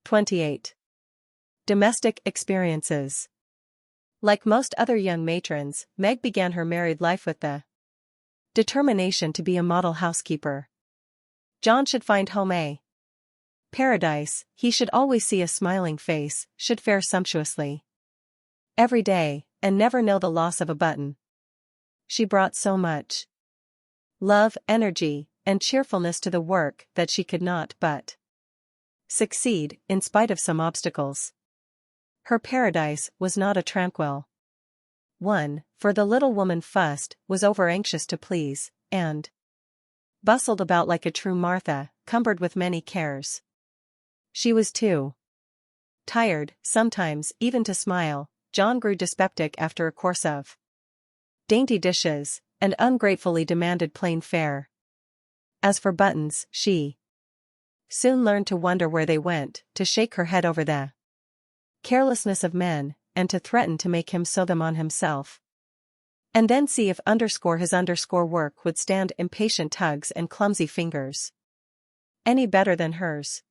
28. Domestic experiences. Like most other young matrons, Meg began her married life with the determination to be a model housekeeper. John should find home a paradise, he should always see a smiling face, should fare sumptuously every day, and never know the loss of a button. She brought so much love, energy, and cheerfulness to the work that she could not but succeed, in spite of some obstacles. Her paradise was not a tranquil one, for the little woman fussed, was over-anxious to please, and bustled about like a true Martha, cumbered with many cares. She was too tired, sometimes, even to smile. John grew dyspeptic after a course of dainty dishes, and ungratefully demanded plain fare. As for buttons, she soon learned to wonder where they went, to shake her head over the carelessness of men, and to threaten to make him sew them on himself. And then see if his work would stand impatient tugs and clumsy fingers any better than hers.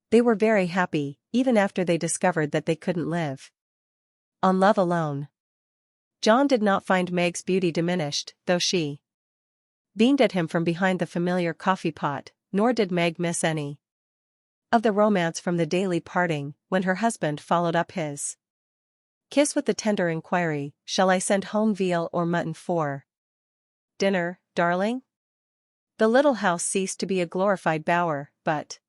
They were very happy, even after they discovered that they couldn't live on love alone. John did not find Meg's beauty diminished, though she beamed at him from behind the familiar coffee pot, nor did Meg miss any of the romance from the daily parting, when her husband followed up his kiss with the tender inquiry, "Shall I send home veal or mutton for dinner, darling?" The little house ceased to be a glorified bower, but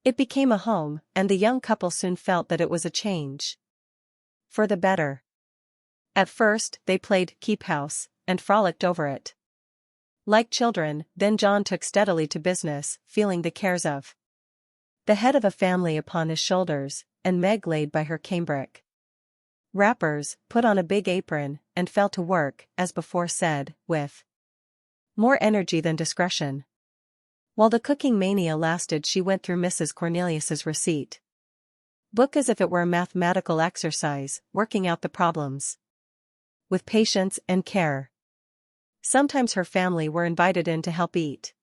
it became a home, and the young couple soon felt that it was a change for the better. At first, they played keep house, and frolicked over it like children. Then John took steadily to business, feeling the cares of the head of a family upon his shoulders, and Meg laid by her cambric wrappers, put on a big apron, and fell to work, as before said, with more energy than discretion. While the cooking mania lasted, she went through Mrs. Cornelius's receipt book as if it were a mathematical exercise, working out the problems with patience and care. Sometimes her family were invited in to help eat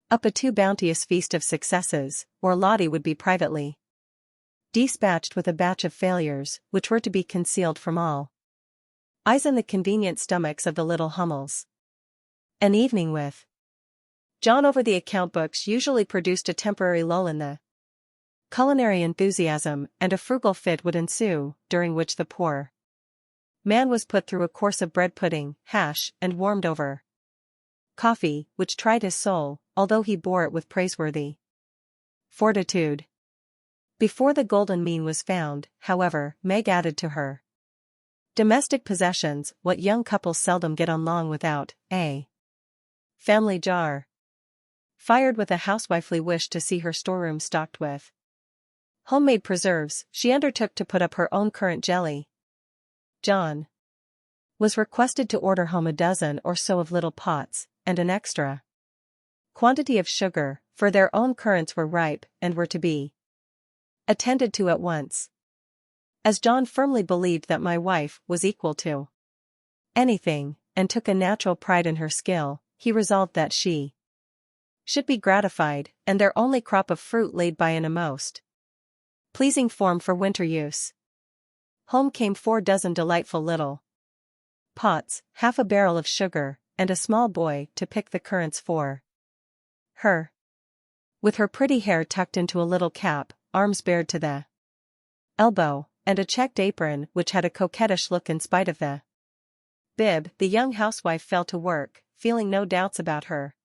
up a too bounteous feast of successes, or Lottie would be privately dispatched with a batch of failures, which were to be concealed from all eyes in the convenient stomachs of the little Hummels. An evening with John over the account books usually produced a temporary lull in the culinary enthusiasm, and a frugal fit would ensue, during which the poor man was put through a course of bread pudding, hash, and warmed over coffee, which tried his soul, although he bore it with praiseworthy fortitude. Before the golden mean was found, however, Meg added to her domestic possessions what young couples seldom get on long without: a family jar. Fired with a housewifely wish to see her storeroom stocked with homemade preserves, she undertook to put up her own currant jelly. John was requested to order home a dozen or so of little pots, and an extra quantity of sugar, for their own currants were ripe, and were to be attended to at once. As John firmly believed that my wife was equal to anything, and took a natural pride in her skill, he resolved that she should be gratified, and their only crop of fruit laid by in a most pleasing form for winter use. Home came 4 dozen delightful little pots, half a barrel of sugar, and a small boy to pick the currants for her. With her pretty hair tucked into a little cap, arms bared to the elbow, and a checked apron which had a coquettish look in spite of the bib, the young housewife fell to work, feeling no doubts about her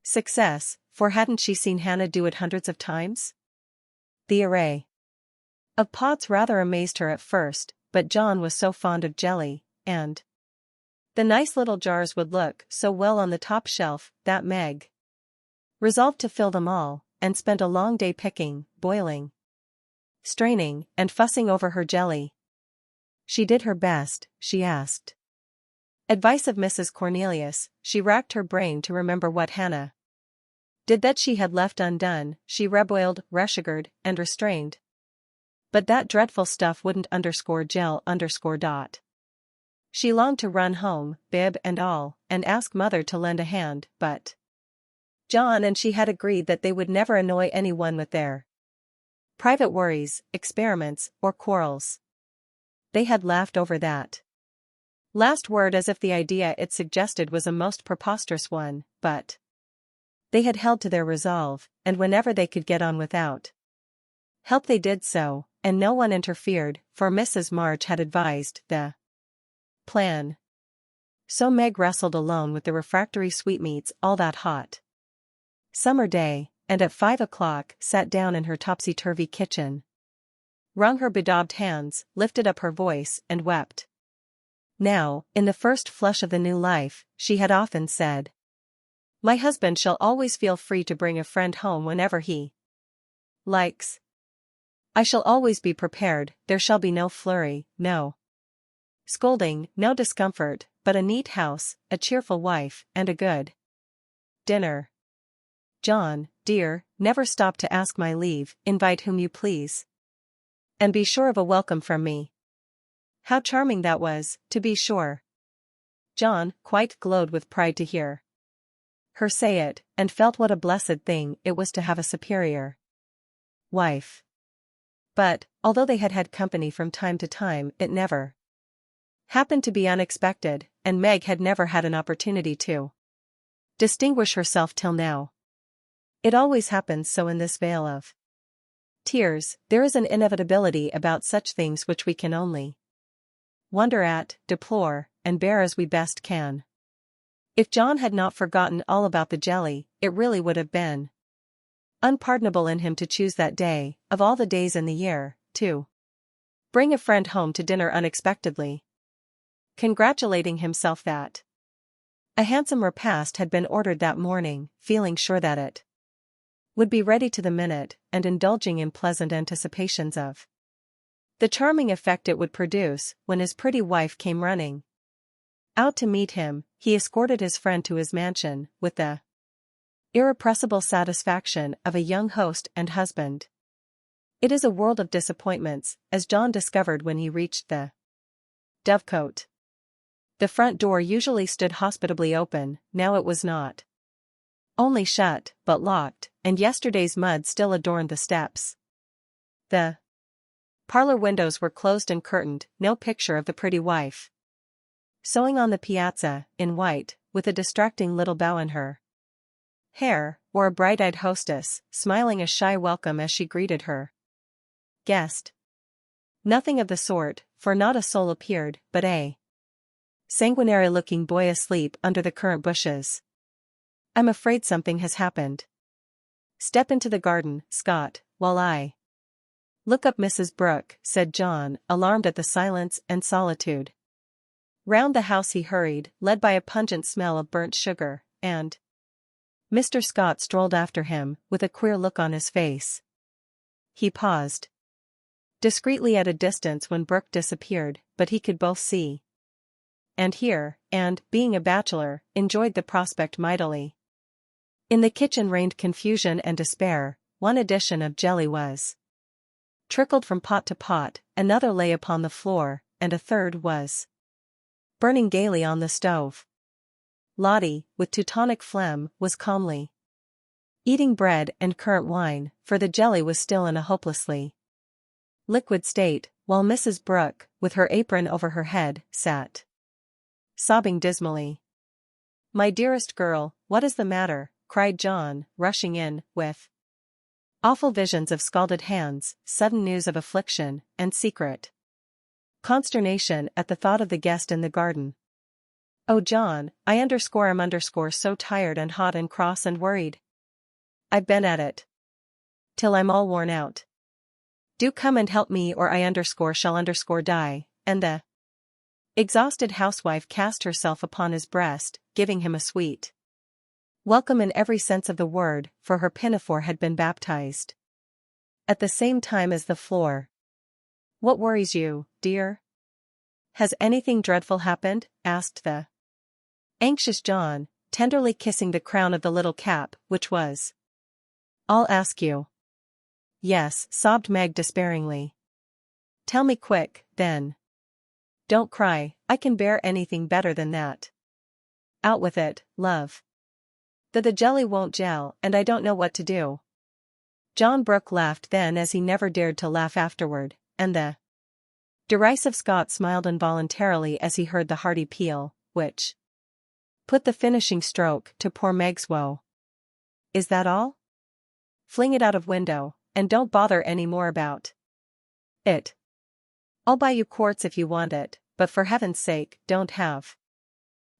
success, for hadn't she seen Hannah do it hundreds of times? The array of pots rather amazed her at first, but John was so fond of jelly, and the nice little jars would look so well on the top shelf, that Meg resolved to fill them all, and spent a long day picking, boiling, straining, and fussing over her jelly. She did her best. She asked advice of Mrs. Cornelius, she racked her brain to remember what Hannah did that she had left undone. She reboiled, resugared, and restrained. But that dreadful stuff wouldn't _gel_. She longed to run home, bib and all, and ask mother to lend a hand, but John and she had agreed that they would never annoy anyone with their Private worries, experiments, or quarrels. They had laughed over that last word as if the idea it suggested was a most preposterous one, but they had held to their resolve, and whenever they could get on without help they did so, and no one interfered, for Mrs. March had advised the plan. So Meg wrestled alone with the refractory sweetmeats all that hot summer day, and at 5 o'clock sat down in her topsy-turvy kitchen, wrung her bedaubed hands, lifted up her voice, and wept. Now, in the first flush of the new life, she had often said, "My husband shall always feel free to bring a friend home whenever he likes. I shall always be prepared, there shall be no flurry, no scolding, no discomfort, but a neat house, a cheerful wife, and a good dinner. John, dear, never stop to ask my leave, invite whom you please. And be sure of a welcome from me." How charming that was, to be sure. John quite glowed with pride to hear her say it, and felt what a blessed thing it was to have a superior wife. But, although they had had company from time to time, it never happened to be unexpected, and Meg had never had an opportunity to distinguish herself till now. It always happens so in this vale of tears. There is an inevitability about such things which we can only wonder at, deplore, and bear as we best can. If John had not forgotten all about the jelly, it really would have been unpardonable in him to choose that day, of all the days in the year, to bring a friend home to dinner unexpectedly. Congratulating himself that a handsome repast had been ordered that morning, feeling sure that it would be ready to the minute, and indulging in pleasant anticipations of the charming effect it would produce, when his pretty wife came running out to meet him, he escorted his friend to his mansion, with the irrepressible satisfaction of a young host and husband. It is a world of disappointments, as John discovered when he reached the Dovecote. The front door usually stood hospitably open, now it was not only shut, but locked, and yesterday's mud still adorned the steps. The parlor windows were closed and curtained, no picture of the pretty wife sewing on the piazza, in white, with a distracting little bow in her hair, or a bright-eyed hostess, smiling a shy welcome as she greeted her guest. Nothing of the sort, for not a soul appeared, but a sanguinary-looking boy asleep under the currant bushes. "I'm afraid something has happened. Step into the garden, Scott, while I look up Mrs. Brooke," said John, alarmed at the silence and solitude. Round the house he hurried, led by a pungent smell of burnt sugar, and Mr. Scott strolled after him, with a queer look on his face. He paused discreetly at a distance when Brooke disappeared, but he could both see and hear, and, being a bachelor, enjoyed the prospect mightily. In the kitchen reigned confusion and despair. One edition of jelly was trickled from pot to pot, another lay upon the floor, and a third was burning gaily on the stove. Lottie, with Teutonic phlegm, was calmly eating bread and currant wine, for the jelly was still in a hopelessly liquid state, while Mrs. Brooke, with her apron over her head, sat sobbing dismally. "My dearest girl, what is the matter?" cried John, rushing in, with awful visions of scalded hands, sudden news of affliction, and secret consternation at the thought of the guest in the garden. "Oh John, I'm so tired and hot and cross and worried. I've been at it till I'm all worn out. Do come and help me or I shall die," and the exhausted housewife cast herself upon his breast, giving him a sweet welcome in every sense of the word, for her pinafore had been baptized at the same time as the floor. "What worries you, dear? Has anything dreadful happened?" asked the anxious John, tenderly kissing the crown of the little cap, which was "I'll ask you." "Yes," sobbed Meg despairingly. "Tell me quick, then. Don't cry, I can bear anything better than that. Out with it, love. The jelly won't gel, and I don't know what to do." John Brooke laughed then as he never dared to laugh afterward, and the derisive Scott smiled involuntarily as he heard the hearty peal, which put the finishing stroke to poor Meg's woe. "Is that all? Fling it out of window, and don't bother any more about it. I'll buy you quartz if you want it, but for heaven's sake, don't have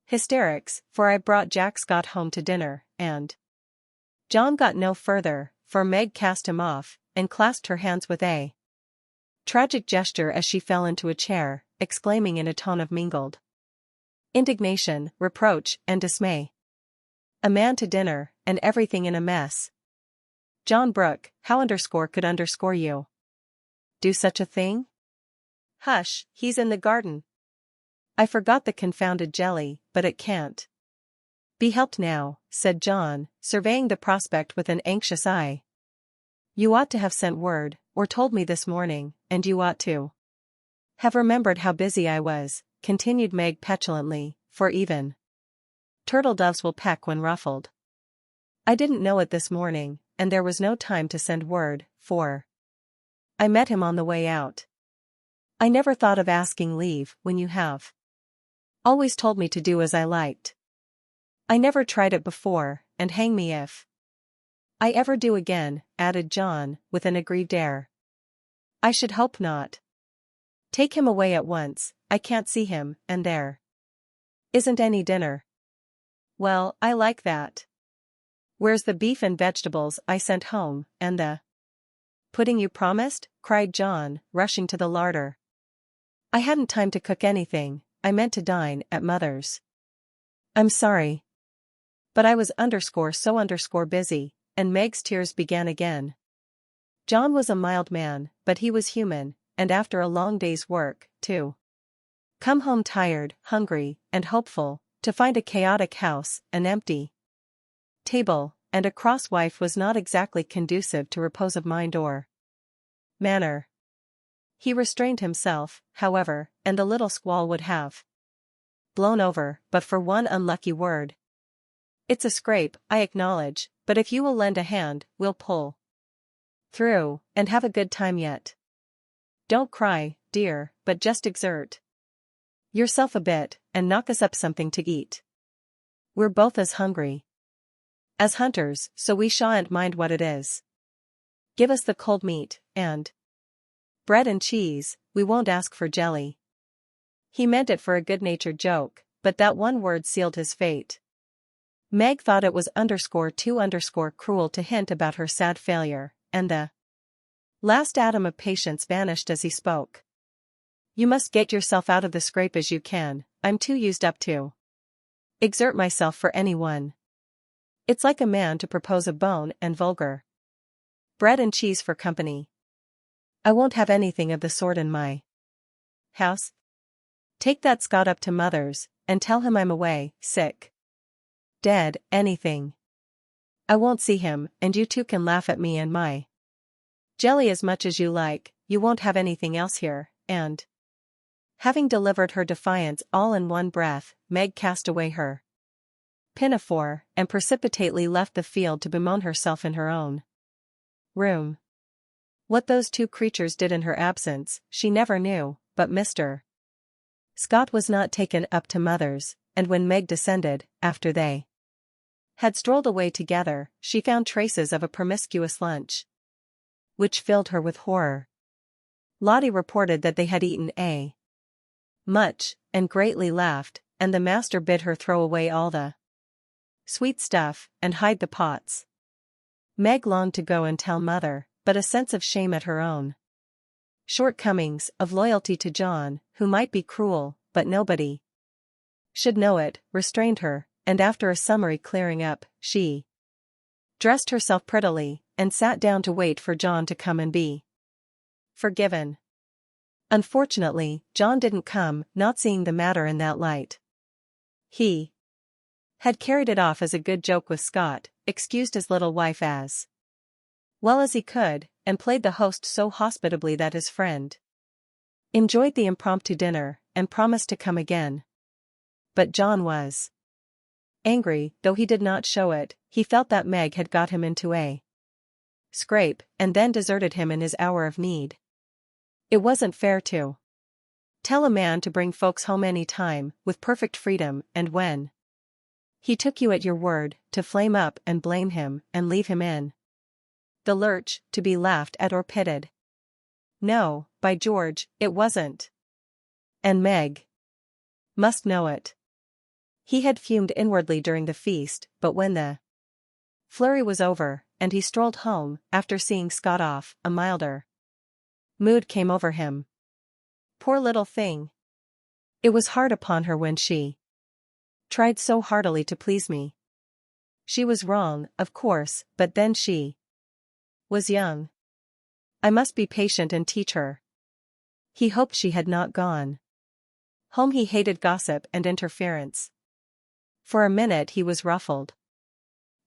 hysterics, for I brought Jack Scott home to dinner," and John got no further, for Meg cast him off, and clasped her hands with a tragic gesture as she fell into a chair, exclaiming in a tone of mingled indignation, reproach, and dismay. "A man to dinner, and everything in a mess. John Brooke, how could you do such a thing?" "Hush, he's in the garden. I forgot the confounded jelly, but it can't be helped now," said John, surveying the prospect with an anxious eye. "You ought to have sent word, or told me this morning, and you ought to have remembered how busy I was," continued Meg petulantly, "for even turtle doves will peck when ruffled. I didn't know it this morning, and there was no time to send word, for I met him on the way out. I never thought of asking leave when you have always told me to do as I liked. I never tried it before, and hang me if I ever do again," added John, with an aggrieved air. "I should hope not. Take him away at once, I can't see him, and there isn't any dinner." "Well, I like that. Where's the beef and vegetables I sent home, and the pudding you promised?" cried John, rushing to the larder. "I hadn't time to cook anything, I meant to dine at Mother's. I'm sorry. But I was so busy," and Meg's tears began again. John was a mild man, but he was human, and after a long day's work, to come home tired, hungry, and hopeful, to find a chaotic house, an empty table, and a cross wife was not exactly conducive to repose of mind or manner. He restrained himself, however, and the little squall would have blown over, but for one unlucky word. "It's a scrape, I acknowledge, but if you will lend a hand, we'll pull through, and have a good time yet. Don't cry, dear, but just exert yourself a bit, and knock us up something to eat. We're both as hungry as hunters, so we shan't mind what it is. Give us the cold meat, and bread and cheese, we won't ask for jelly." He meant it for a good-natured joke, but that one word sealed his fate. Meg thought it was too cruel to hint about her sad failure, and the last atom of patience vanished as he spoke. "You must get yourself out of the scrape as you can, I'm too used up to exert myself for anyone. It's like a man to propose a bone and vulgar bread and cheese for company. I won't have anything of the sort in my house. Take that Scott up to Mother's, and tell him I'm away, sick, dead, anything. I won't see him, and you two can laugh at me and my jelly as much as you like, you won't have anything else here," and having delivered her defiance all in one breath, Meg cast away her pinafore, and precipitately left the field to bemoan herself in her own room. What those two creatures did in her absence, she never knew, but Mr. Scott was not taken up to Mother's, and when Meg descended, after they had strolled away together, she found traces of a promiscuous lunch, which filled her with horror. Lottie reported that they had eaten much, and greatly laughed, and the master bid her throw away all the sweet stuff, and hide the pots. Meg longed to go and tell Mother, but a sense of shame at her own shortcomings, of loyalty to John, who might be cruel, but nobody should know it, restrained her, and after a summary clearing up, she dressed herself prettily, and sat down to wait for John to come and be forgiven. Unfortunately, John didn't come, not seeing the matter in that light. He had carried it off as a good joke with Scott, excused his little wife as well as he could, and played the host so hospitably that his friend enjoyed the impromptu dinner, and promised to come again. But John was angry, though he did not show it. He felt that Meg had got him into a scrape, and then deserted him in his hour of need. It wasn't fair to tell a man to bring folks home any time, with perfect freedom, and when he took you at your word, to flame up and blame him and leave him in the lurch, to be laughed at or pitted. No, by George, it wasn't. And Meg must know it. He had fumed inwardly during the feast, but when the flurry was over, and he strolled home, after seeing Scott off, a milder mood came over him. Poor little thing. It was hard upon her when she tried so heartily to please me. She was wrong, of course, but then she was young. I must be patient and teach her. He hoped she had not gone home. He hated gossip and interference. For a minute he was ruffled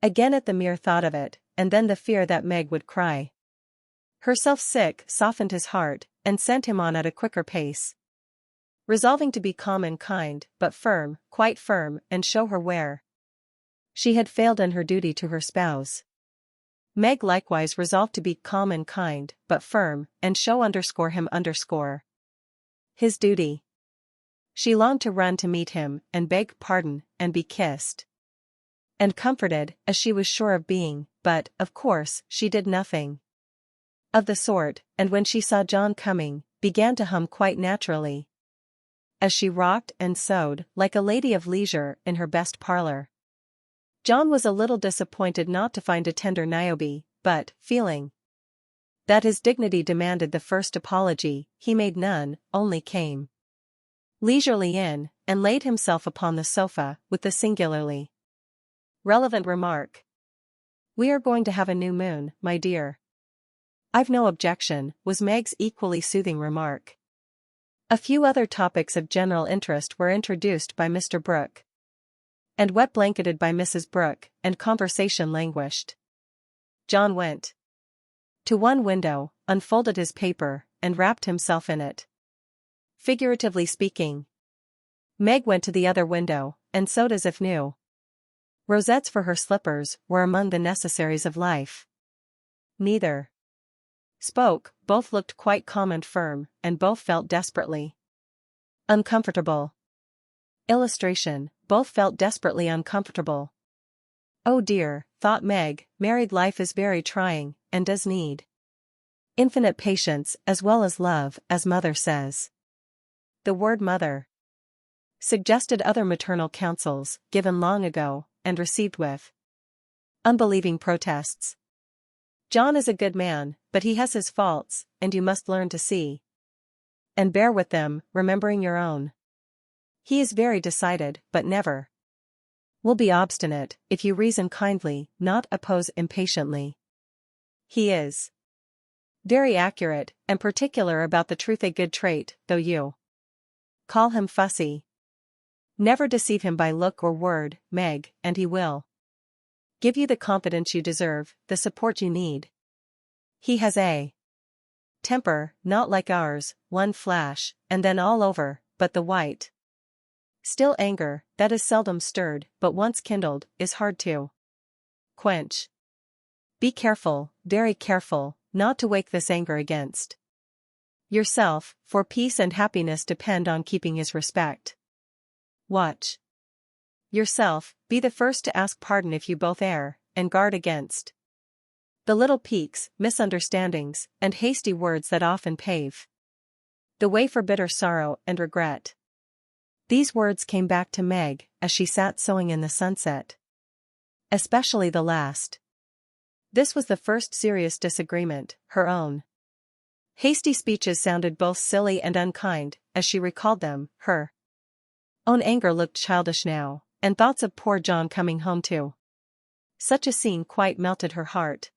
again at the mere thought of it, and then the fear that Meg would cry herself sick softened his heart, and sent him on at a quicker pace, resolving to be calm and kind, but firm, quite firm, and show her where she had failed in her duty to her spouse. Meg likewise resolved to be calm and kind, but firm, and show him his duty. She longed to run to meet him, and beg pardon, and be kissed and comforted, as she was sure of being, but, of course, she did nothing of the sort, and when she saw John coming, began to hum quite naturally, as she rocked and sewed, like a lady of leisure, in her best parlor. John was a little disappointed not to find a tender Niobe, but, feeling that his dignity demanded the first apology, he made none, only came leisurely in, and laid himself upon the sofa, with the singularly relevant remark, "We are going to have a new moon, my dear." "I've no objection," was Meg's equally soothing remark. A few other topics of general interest were introduced by Mr. Brooke, and wet-blanketed by Mrs. Brooke, and conversation languished. John went to one window, unfolded his paper, and wrapped himself in it, figuratively speaking. Meg went to the other window, and sewed as if new rosettes for her slippers were among the necessaries of life. Neither spoke, both looked quite calm and firm, and both felt desperately uncomfortable. Illustration, both felt desperately uncomfortable. Oh dear, thought Meg, married life is very trying, and does need infinite patience as well as love, as mother says. The word mother suggested other maternal counsels, given long ago, and received with unbelieving protests. John is a good man, but he has his faults, and you must learn to see and bear with them, remembering your own. He is very decided, but never will be obstinate, if you reason kindly, not oppose impatiently. He is very accurate, and particular about the truth, a good trait, though you call him fussy. Never deceive him by look or word, Meg, and he will give you the confidence you deserve, the support you need. He has a temper, not like ours, one flash, and then all over, but the white still anger, that is seldom stirred, but once kindled, is hard to quench. Be careful, very careful, not to wake this anger against yourself, for peace and happiness depend on keeping his respect. Watch yourself, be the first to ask pardon if you both err, and guard against the little piques, misunderstandings, and hasty words that often pave the way for bitter sorrow and regret. These words came back to Meg, as she sat sewing in the sunset. Especially the last. This was the first serious disagreement, her own hasty speeches sounded both silly and unkind, as she recalled them, her own anger looked childish now, and thoughts of poor John coming home too. Such a scene quite melted her heart.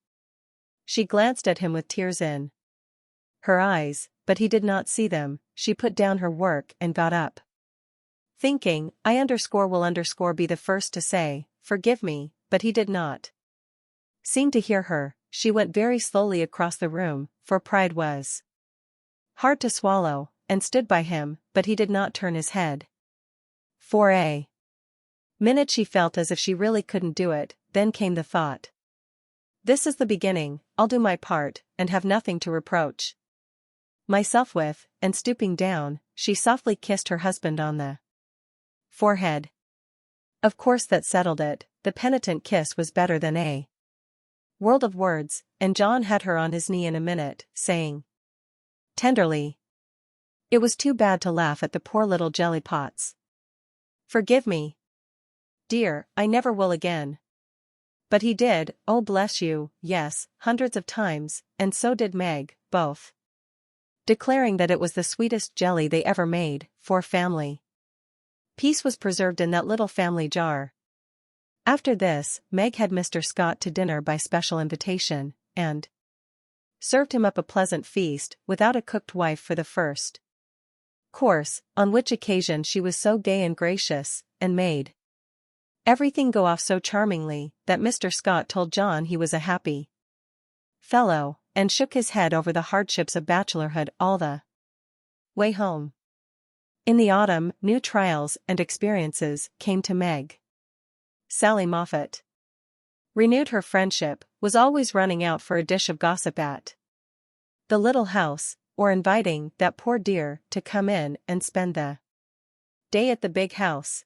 She glanced at him with tears in her eyes, but he did not see them. She put down her work and got up, thinking, will be the first to say, "Forgive me," but he did not seem to hear her. She went very slowly across the room, for pride was hard to swallow, and stood by him, but he did not turn his head. For a minute she felt as if she really couldn't do it, then came the thought, This is the beginning, I'll do my part, and have nothing to reproach myself with, and stooping down, she softly kissed her husband on the forehead. Of course that settled it, the penitent kiss was better than a world of words, and John had her on his knee in a minute, saying tenderly, "It was too bad to laugh at the poor little jelly pots. Forgive me, dear, I never will again." But he did, oh bless you, yes, hundreds of times, and so did Meg, both declaring that it was the sweetest jelly they ever made, for family peace was preserved in that little family jar. After this, Meg had Mr. Scott to dinner by special invitation, and served him up a pleasant feast without a cooked wife for the first course, on which occasion she was so gay and gracious, and made everything go off so charmingly, that Mr. Scott told John he was a happy fellow, and shook his head over the hardships of bachelorhood all the way home. In the autumn, new trials and experiences came to Meg. Sally Moffat renewed her friendship, was always running out for a dish of gossip at the little house, or inviting that poor dear to come in and spend the day at the big house.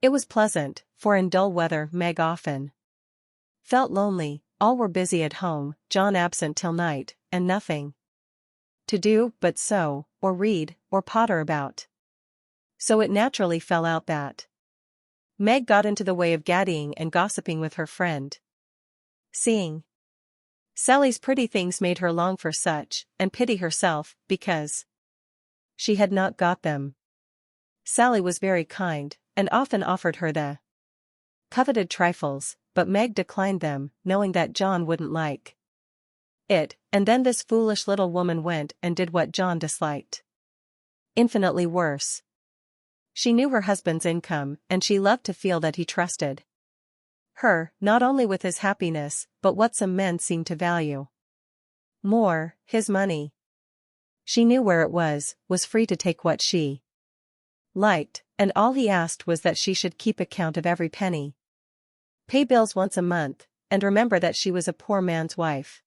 It was pleasant, for in dull weather Meg often felt lonely, all were busy at home, John absent till night, and nothing to do but sew, or read, or potter about. So it naturally fell out that Meg got into the way of gaddying and gossiping with her friend. Seeing Sally's pretty things made her long for such, and pity herself, because she had not got them. Sally was very kind, and often offered her the coveted trifles, but Meg declined them, knowing that John wouldn't like it, and then this foolish little woman went and did what John disliked. Infinitely worse. She knew her husband's income, and she loved to feel that he trusted her, not only with his happiness, but what some men seem to value more, his money. She knew where it was free to take what she liked, and all he asked was that she should keep account of every penny, pay bills once a month, and remember that she was a poor man's wife.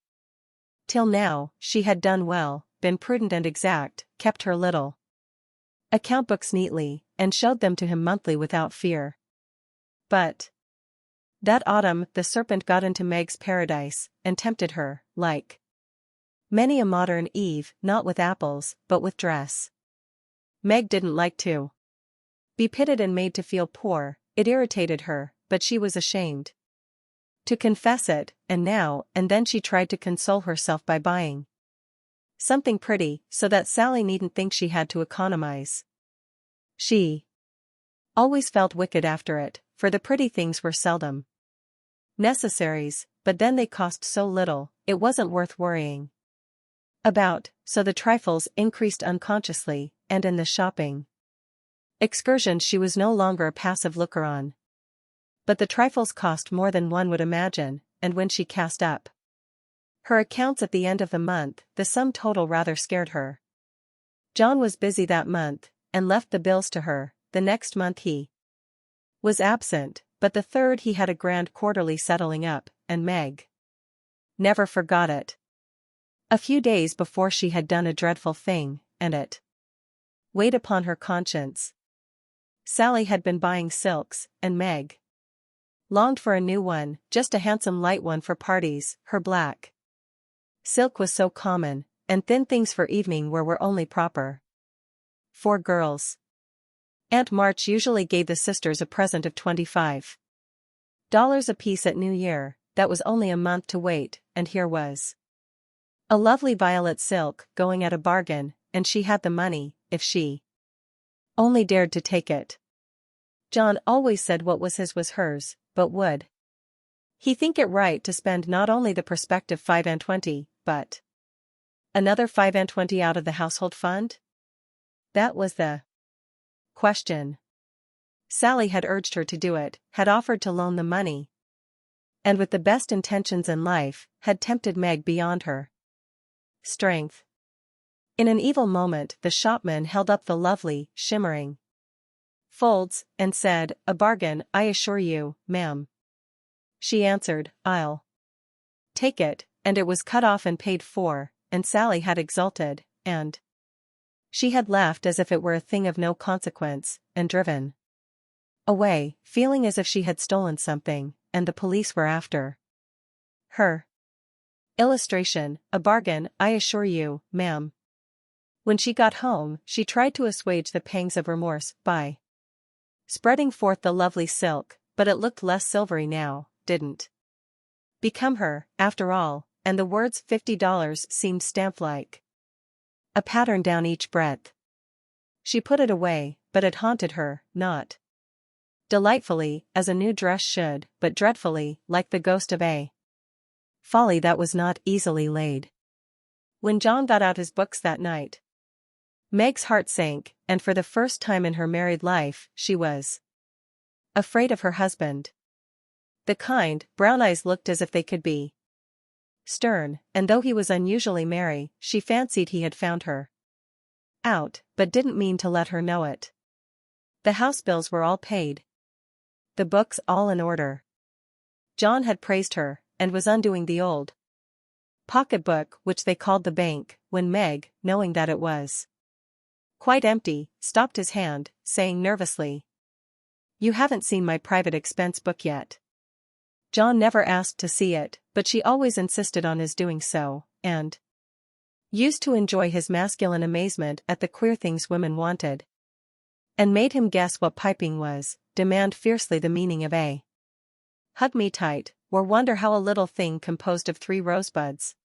Till now, she had done well, been prudent and exact, kept her little account books neatly, and showed them to him monthly without fear. But that autumn the serpent got into Meg's paradise, and tempted her, like many a modern Eve, not with apples, but with dress. Meg didn't like to be pitted and made to feel poor, it irritated her, but she was ashamed to confess it, and now and then she tried to console herself by buying something pretty, so that Sally needn't think she had to economize. She always felt wicked after it, for the pretty things were seldom necessaries, but then they cost so little, it wasn't worth worrying about, so the trifles increased unconsciously, and in the shopping excursions she was no longer a passive looker-on. But the trifles cost more than one would imagine, and when she cast up her accounts at the end of the month, the sum total rather scared her. John was busy that month, and left the bills to her. The next month he was absent, but the third he had a grand quarterly settling up, and Meg never forgot it. A few days before she had done a dreadful thing, and it weighed upon her conscience. Sally had been buying silks, and Meg longed for a new one, just a handsome light one for parties. Her black silk was so common, and thin things for evening wear were only proper for girls. Aunt March usually gave the sisters a present of $25 apiece at New Year. That was only a month to wait, and here was a lovely violet silk going at a bargain, and she had the money, if she only dared to take it. John always said what was his was hers, but would he think it right to spend not only the prospective 5 and 20, but another 5 and 20 out of the household fund? That was the question. Sally had urged her to do it, had offered to loan the money, and with the best intentions in life, had tempted Meg beyond her strength. In an evil moment the shopman held up the lovely, shimmering folds, and said, "A bargain, I assure you, ma'am." She answered, "I'll Take it, and it was cut off and paid for, and Sally had exulted, and she had laughed as if it were a thing of no consequence, and driven away, feeling as if she had stolen something, and the police were after her. Illustration, a bargain, I assure you, ma'am. When she got home, she tried to assuage the pangs of remorse by spreading forth the lovely silk, but it looked less silvery now, didn't become her, after all, and the words $50 seemed stamped like a pattern down each breadth. She put it away, but it haunted her, not delightfully, as a new dress should, but dreadfully, like the ghost of a folly that was not easily laid. When John got out his books that night, Meg's heart sank, and for the first time in her married life, she was afraid of her husband. The kind, brown eyes looked as if they could be stern, and though he was unusually merry, she fancied he had found her out, but didn't mean to let her know it. The house bills were all paid, the books all in order. John had praised her, and was undoing the old pocketbook which they called the bank, when Meg, knowing that it was quite empty, stopped his hand, saying nervously, "You haven't seen my private expense book yet." John never asked to see it, but she always insisted on his doing so, and used to enjoy his masculine amazement at the queer things women wanted, and made him guess what piping was, demand fiercely the meaning of a hug me tight, or wonder how a little thing composed of 3 rosebuds,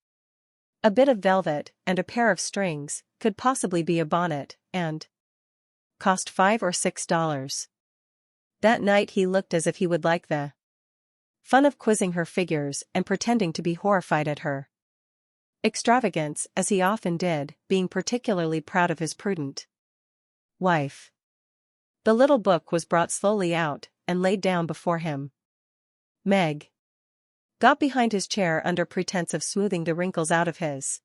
a bit of velvet, and a pair of strings, could possibly be a bonnet, and cost $5 or $6. That night he looked as if he would like the fun of quizzing her figures and pretending to be horrified at her extravagance, as he often did, being particularly proud of his prudent wife. The little book was brought slowly out, and laid down before him. Meg got behind his chair under pretense of smoothing the wrinkles out of his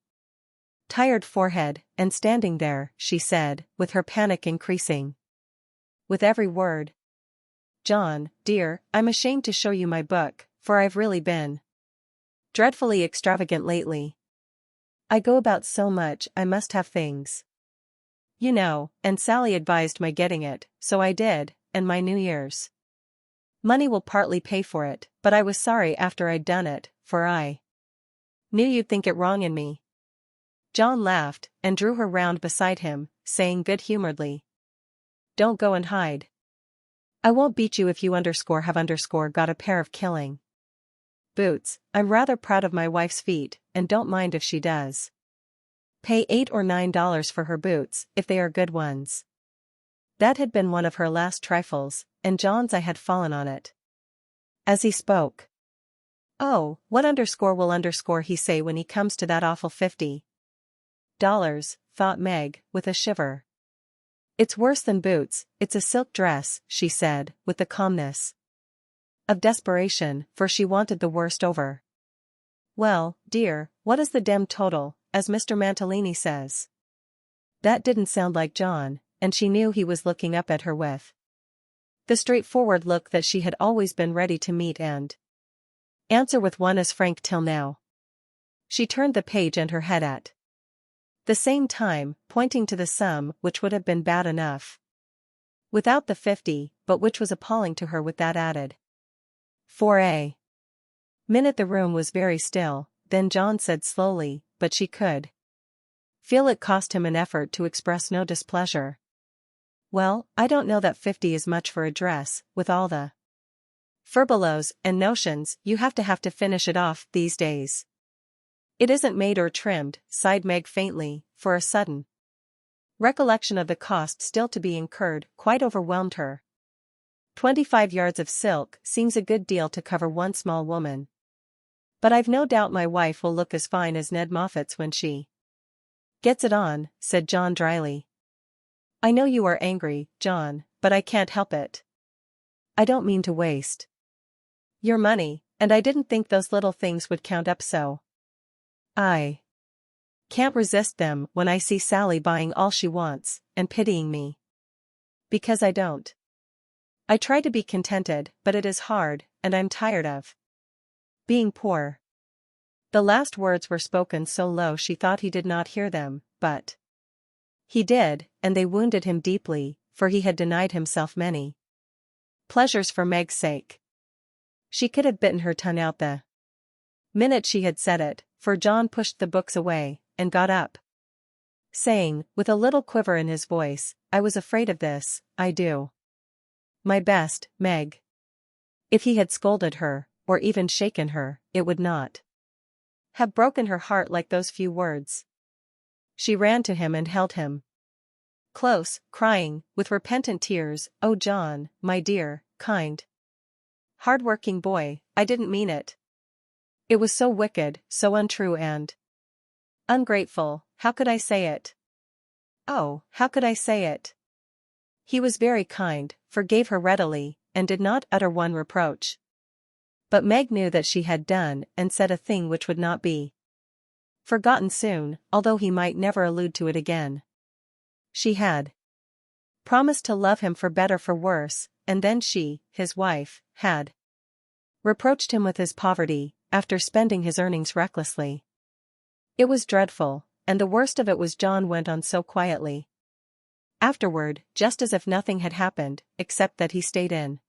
tired forehead, and standing there, she said, with her panic increasing with every word, "John, dear, I'm ashamed to show you my book, for I've really been dreadfully extravagant lately. I go about so much I must have things, you know, and Sally advised my getting it, so I did, and my New Year's money will partly pay for it, but I was sorry after I'd done it, for I knew you'd think it wrong in me." John laughed, and drew her round beside him, saying good-humoredly, "Don't go and hide. I won't beat you if you have got a pair of killing boots. I'm rather proud of my wife's feet, and don't mind if she does pay $8 or $9 for her boots, if they are good ones." That had been one of her last trifles, and John's eye had fallen on it as he spoke. "Oh, what will he say when he comes to that awful $50, thought Meg, with a shiver. "It's worse than boots, it's a silk dress," she said, with the calmness of desperation, for she wanted the worst over. "Well, dear, what is the demmed total, as Mr. Mantalini says?" That didn't sound like John, and she knew he was looking up at her with the straightforward look that she had always been ready to meet and answer with one as frank till now. She turned the page and her head at the same time, pointing to the sum which would have been bad enough without the 50, but which was appalling to her with that added. For a minute the room was very still, then John said slowly, but she could feel it cost him an effort to express no displeasure, "Well, I don't know that 50 is much for a dress, with all the furbelows and notions you have to finish it off these days." "It isn't made or trimmed," sighed Meg faintly, for a sudden recollection of the cost still to be incurred quite overwhelmed her. 25 yards of silk seems a good deal to cover one small woman. "But I've no doubt my wife will look as fine as Ned Moffat's when she gets it on," said John dryly. "I know you are angry, John, but I can't help it. I don't mean to waste your money, and I didn't think those little things would count up so. I can't resist them when I see Sally buying all she wants, and pitying me because I don't. I try to be contented, but it is hard, and I'm tired of being poor." The last words were spoken so low she thought he did not hear them, but he did, and they wounded him deeply, for he had denied himself many pleasures for Meg's sake. She could have bitten her tongue out the minute she had said it, for John pushed the books away, and got up, saying, with a little quiver in his voice, "I was afraid of this, I do. My best, Meg." If he had scolded her, or even shaken her, it would not have broken her heart like those few words. She ran to him and held him close, crying, with repentant tears, "Oh John, my dear, kind, hard-working boy, I didn't mean it. It was so wicked, so untrue and ungrateful, how could I say it? Oh, how could I say it?" He was very kind, forgave her readily, and did not utter one reproach. But Meg knew that she had done and said a thing which would not be forgotten soon, although he might never allude to it again. She had promised to love him for better for worse, and then she, his wife, had reproached him with his poverty, after spending his earnings recklessly. It was dreadful, and the worst of it was John went on so quietly afterward, just as if nothing had happened, except that he stayed in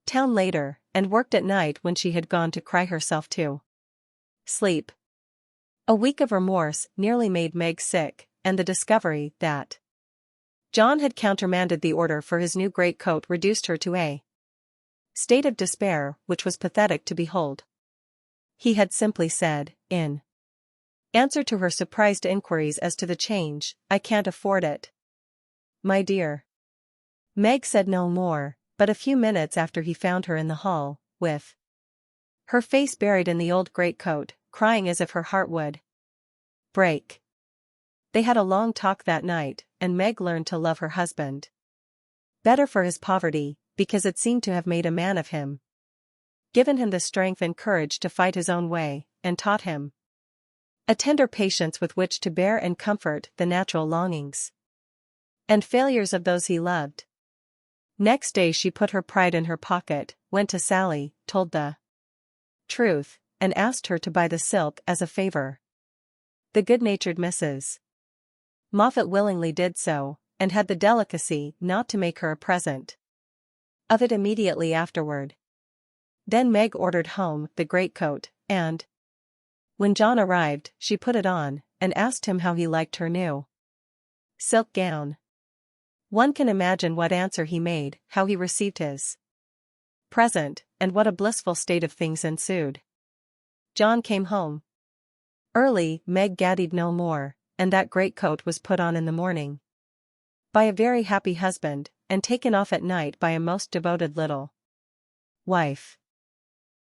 town later, and worked at night when she had gone to cry herself to sleep. A week of remorse nearly made Meg sick, and the discovery that John had countermanded the order for his new greatcoat reduced her to a state of despair which was pathetic to behold. He had simply said, in answer to her surprised inquiries as to the change, "I can't afford it, my dear." Meg said no more, but a few minutes after he found her in the hall, with her face buried in the old greatcoat, crying as if her heart would break. They had a long talk that night, and Meg learned to love her husband better for his poverty, because it seemed to have made a man of him, given him the strength and courage to fight his own way, and taught him a tender patience with which to bear and comfort the natural longings and failures of those he loved. Next day she put her pride in her pocket, went to Sally, told the truth, and asked her to buy the silk as a favor. The good-natured Mrs. Moffat willingly did so, and had the delicacy not to make her a present of it immediately afterward. Then Meg ordered home the greatcoat, and when John arrived, she put it on, and asked him how he liked her new silk gown. One can imagine what answer he made, how he received his present, and what a blissful state of things ensued. John came home early, Meg gaddied no more, and that greatcoat was put on in the morning by a very happy husband, and taken off at night by a most devoted little wife.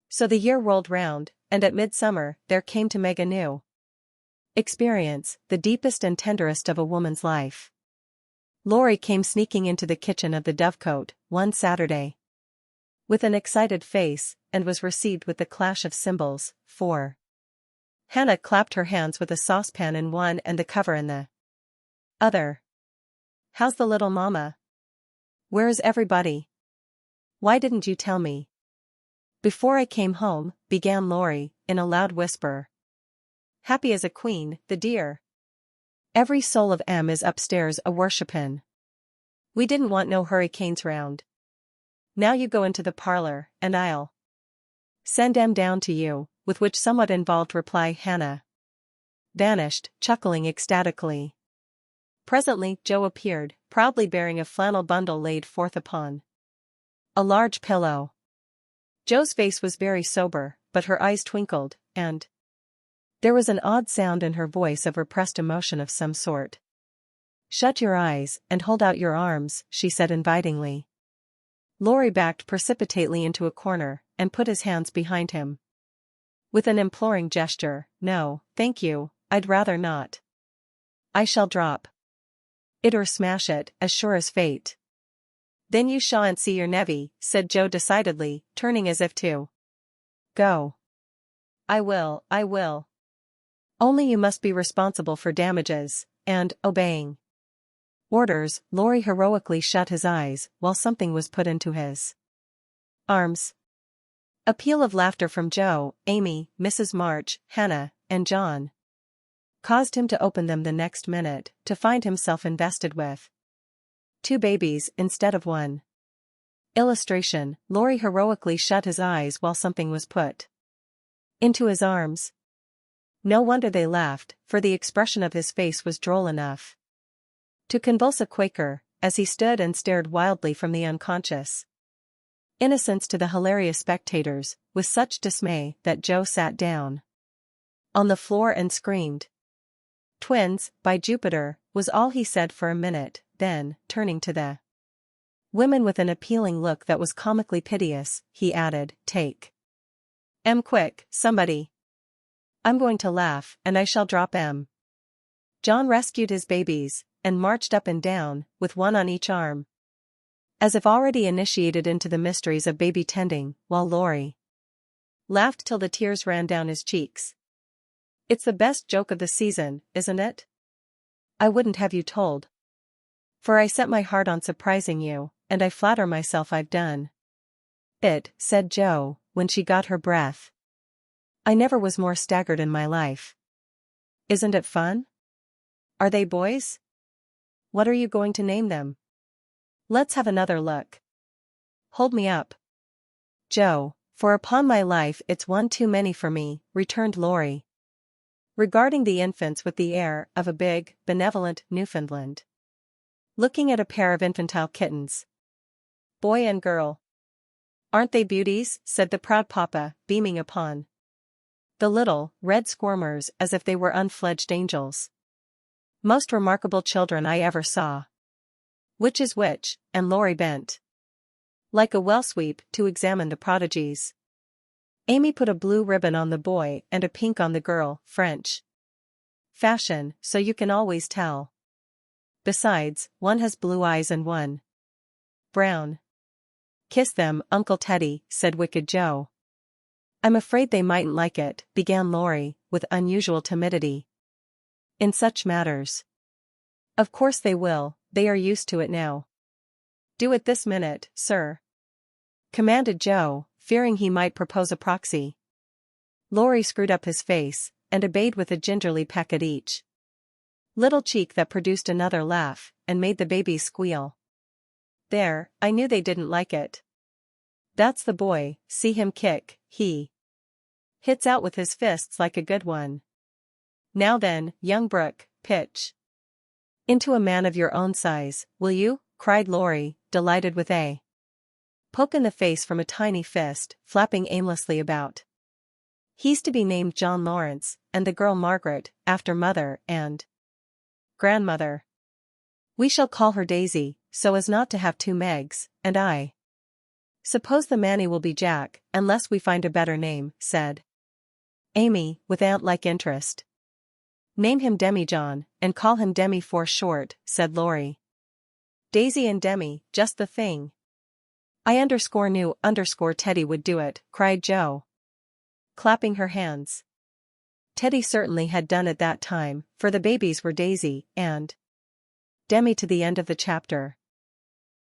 So the year rolled round, and at midsummer there came to Meg a new experience, the deepest and tenderest of a woman's life. Laurie came sneaking into the kitchen of the Dovecote one Saturday with an excited face, and was received with the clash of cymbals, for Hannah clapped her hands with a saucepan in one and the cover in the other. "How's the little mama? Where is everybody? Why didn't you tell me before I came home?" began Laurie, in a loud whisper. "Happy as a queen, the dear. Every soul of 'em is upstairs a-worshipin'. We didn't want no hurricanes round. Now you go into the parlor, and I'll send 'em down to you," with which somewhat involved reply Hannah vanished, chuckling ecstatically. Presently Joe appeared, proudly bearing a flannel bundle laid forth upon a large pillow. Joe's face was very sober, but her eyes twinkled, and there was an odd sound in her voice of repressed emotion of some sort. "Shut your eyes, and hold out your arms," she said invitingly. Laurie backed precipitately into a corner, and put his hands behind him with an imploring gesture. "No, thank you, I'd rather not. I shall drop it or smash it, as sure as fate." "Then you shan't see your nevvy," said Joe decidedly, turning as if to go. I will. Only you must be responsible for damages," and, obeying orders, Laurie heroically shut his eyes while something was put into his arms. A peal of laughter from Joe, Amy, Mrs. March, Hannah, and John caused him to open them the next minute, to find himself invested with 2 babies instead of 1. Illustration: Laurie heroically shut his eyes while something was put into his arms. No wonder they laughed, for the expression of his face was droll enough to convulse a Quaker, as he stood and stared wildly from the unconscious innocence to the hilarious spectators, with such dismay that Joe sat down on the floor and screamed. "Twins, by Jupiter," was all he said for a minute, then, turning to the women with an appealing look that was comically piteous, he added, "Take 'em quick, somebody. I'm going to laugh, and I shall drop 'em." John rescued his babies, and marched up and down, with one on each arm, as if already initiated into the mysteries of baby tending, while Laurie laughed till the tears ran down his cheeks. "It's the best joke of the season, isn't it? I wouldn't have you told, for I set my heart on surprising you, and I flatter myself I've done it," said Joe, when she got her breath. "I never was more staggered in my life. Isn't it fun? Are they boys? What are you going to name them? Let's have another look. Hold me up, Joe, for upon my life it's one too many for me," returned Laurie, regarding the infants with the air of a big, benevolent Newfoundland looking at a pair of infantile kittens. "Boy and girl. Aren't they beauties?" said the proud papa, beaming upon the little, red squirmers as if they were unfledged angels. "Most remarkable children I ever saw." "Which is which?" and Laurie bent like a well sweep to examine the prodigies. Amy put a blue ribbon on the boy and a pink on the girl, French fashion, so you can always tell. Besides, one has blue eyes and one brown. "Kiss them, Uncle Teddy," said Wicked Joe. "I'm afraid they mightn't like it," began Laurie, with unusual timidity. "In such matters." "Of course they will, they are used to it now." "Do it this minute, sir," commanded Joe, fearing he might propose a proxy. Laurie screwed up his face, and obeyed with a gingerly peck at each little cheek that produced another laugh, and made the babies squeal. "There, I knew they didn't like it. That's the boy, see him kick, he hits out with his fists like a good one. Now then, young Brooke, pitch into a man of your own size, will you?" cried Laurie, delighted with a poke in the face from a tiny fist, flapping aimlessly about. "He's to be named John Lawrence, and the girl Margaret, after mother and grandmother. We shall call her Daisy, so as not to have 2 Megs, and I suppose the Manny will be Jack, unless we find a better name," said Amy, with ant-like interest. "Name him Demi-John, and call him Demi for short," said Laurie. "Daisy and Demi, just the thing. I_knew_ Teddy would do it," cried Joe, clapping her hands. Teddy certainly had done it that time, for the babies were Daisy and Demi to the end of the chapter.